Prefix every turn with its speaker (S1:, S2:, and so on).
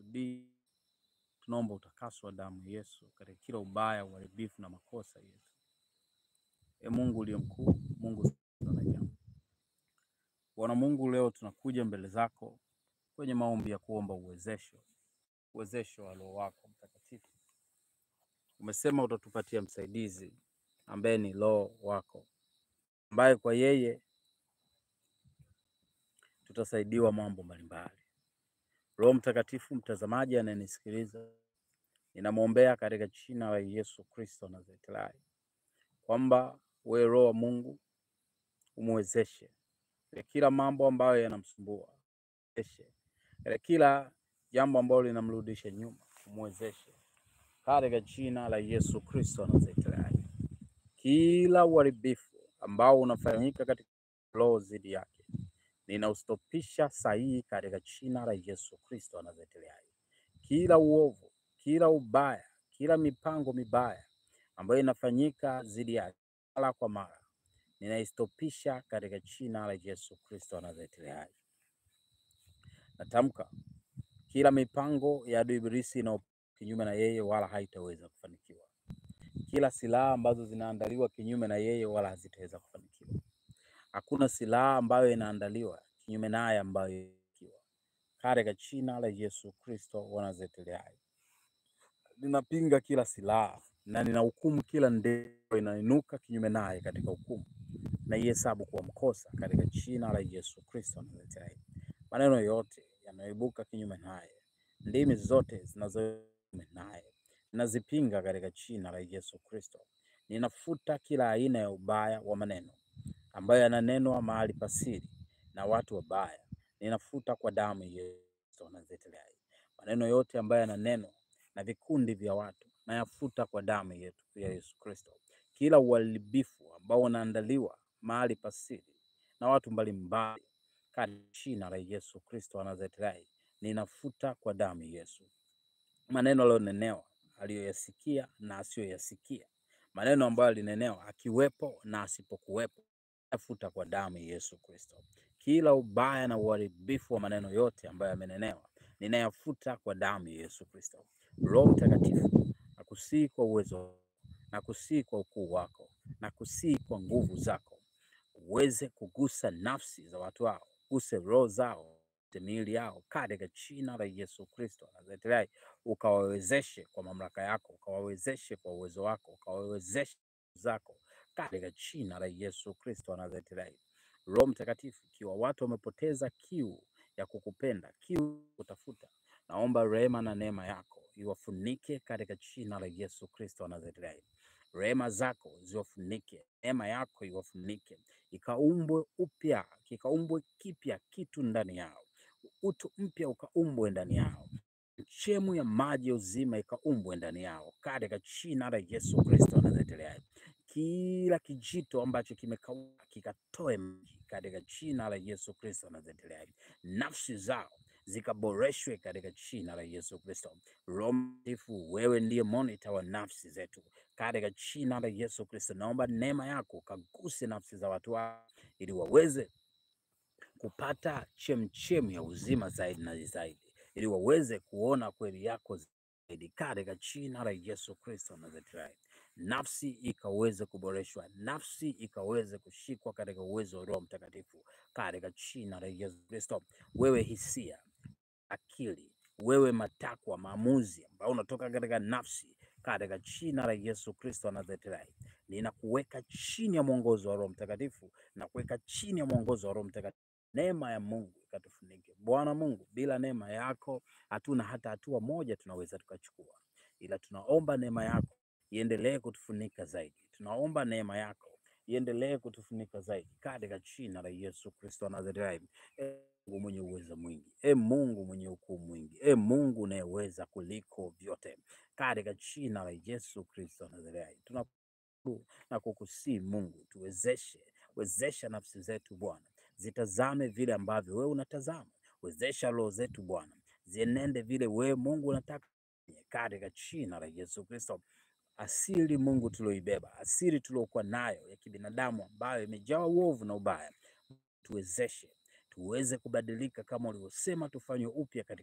S1: bidii. Tunaomba utakaso wa damu ya Yesu katika kila ubaya, uharibifu na makosa yetu. Mungu uliye mkuu, Mungu na jambo. Bwana Mungu, leo tunakuja mbele zako kwenye maombi ya kuomba uwezesho wa Roho wako Mtakatifu. Umesema utatupatia msaidizi ambaye ni Roho wako, ambaye kwa yeye tutasaidiwa mambo mbalimbali. Roho Mtakatifu, mtazamaji anayenisikiliza, ninamwombea katika jina la Yesu Kristo Nazareti, kwamba wewe Roho wa Mungu umwezeshe kila mambo ambayo yanamsumbua, kila jambo ambalo linamrudisha nyuma, umwezeshe katika jina la Yesu Kristo Nazareti. Kila uharibifu ambao unafanyika katika roho zidi yake, ninaustopisha sahihi katika jina la Yesu Kristo Nazareti. Kila uovu, kila ubaya, kila mipango mibaya ambayo inafanyika zidi yake mara kwa mara, ninaistopisha katika jina la Yesu Kristo Nazareti. Natamka kila mipango ya adui Ibilisi na kinyume na yeye wala haitaweza kufanikiwa. Kila silaha ambazo zinaandaliwa kinyume na yeye wala hazitaweza kufanikiwa. Hakuna silaha ambayo inaandaliwa kinyume naye ambayo ikiwa. Katika jina la Yesu Kristo wa Nazareti. Ninapinga kila silaha na ninahukumu kila ndege inainuka kinyume naye katika hukumu, na ihesabu kuwa mkosa katika jina la Yesu Kristo wa Nazareti. Maneno yote yanayoibuka kinyume naye, ndimi zote zinazoinuka naye, ninazipinga katika jina la Yesu Kristo. Ninafuta kila aina ya ubaya wa maneno ambayo yananenwa mahali pasiri na watu wabaya. Ninafuta kwa damu ya Yesu Nazareti. Maneno yote ambayo yananenwa na vikundi vya watu nayafuta kwa damu yetu ya Yesu Kristo. Kila uharibifu ambao unaandaliwa mahali pasiri na watu mbalimbali, katika jina la Yesu Kristo wa Nazareti, ninafuta kwa damu ya Yesu. Maneno aliyonenewa, aliyoyasikia na asiyoyasikia, maneno ambayo alinenewa akiwepo na asipokuwepo, nafuta kwa damu ya Yesu Kristo. Kila ubaya na uharibifu wa maneno yote ambayo yamenenewa, ninayafuta kwa damu ya Yesu Kristo. Roho Mtakatifu, nakusihi kwa uwezo, nakusihi kwa ukuu wako, nakusihi kwa nguvu zako, uweze kugusa nafsi za watu hao, uguse roho zao, miili yao katika jina la Yesu Kristo Nazareti. Ukawawezeshe kwa mamlaka yako, ukawawezeshe kwa uwezo wako, ukawawezeshe zako katika jina la Yesu Kristo Nazareti. Roho Mtakatifu, ikiwa watu wamepoteza kiu ya kukupenda, kiu kutafuta, naomba rehema na neema yako iwafunike katika jina la Yesu Kristo Nazareti. Rehema zako ziwafunike, neema yako iwafunike, ikaumbwe upya, kikaumbwe kipya kitu ndani yao, utu mpya ukaumbwe ndani yao, chemu ya maji ya uzima ikaumbwe ndani yao katika jina la Yesu Kristo Nazareti. Kila kijito ambacho kimekauka kikatoe maji katika jina la Yesu Kristo Nazareti. Nafsi zao zikaboreshwe katika jina la Yesu Kristo. Roho Mtakatifu, wewe ndiye monitor wa nafsi zetu katika jina la Yesu Kristo. Naomba neema yako kaguse nafsi za watu hao ili waweze kupata chemchemi ya uzima zaidi na zaidi, ili waweze kuona kweli yako zaidi katika jina la Yesu Kristo Nazareti. Nafsi ikaweze kuboreshwa, nafsi ikaweze kushikwa katika uwezo wa Roho Mtakatifu katika jina la Yesu Kristo. Wewe hisia, akili, wewe matakwa, maamuzi ambao unatoka katika nafsi, katika jina la Yesu Kristo Nazareti, ninakuweka chini ya mwongozo wa Roho Mtakatifu na kuweka chini ya mwongozo wa Roho Mtakatifu. Neema ya Mungu ikatufunike. Bwana Mungu, bila neema yako hatuna hata hatua moja tunaweza tukachukua, ila tunaomba neema yako iendelee kutufunika zaidi. Tunaomba neema yako iendelee kutufunika zaidi katika jina la Yesu Kristo Nazareti. Mungu mwenye uwezo mwingi, Mungu mwenye ukuu mwingi, Mungu unayeweza kuliko vyote, katika jina la Yesu Kristo Nazareti tunakushukuru na kukusihi Mungu, wezesha nafsi zetu Bwana, zitazame vile ambavyo wewe unatazama. Wezesha roho zetu Bwana, zienende vile wewe Mungu unataka, katika jina la Yesu Kristo. Asili Mungu tulioibeba, asili tuliokuwa nayo ya kibinadamu ambayo imejaa uovu na ubaya, tuwezeshe tuweze kubadilika kama ulivyosema tufanywe upya katika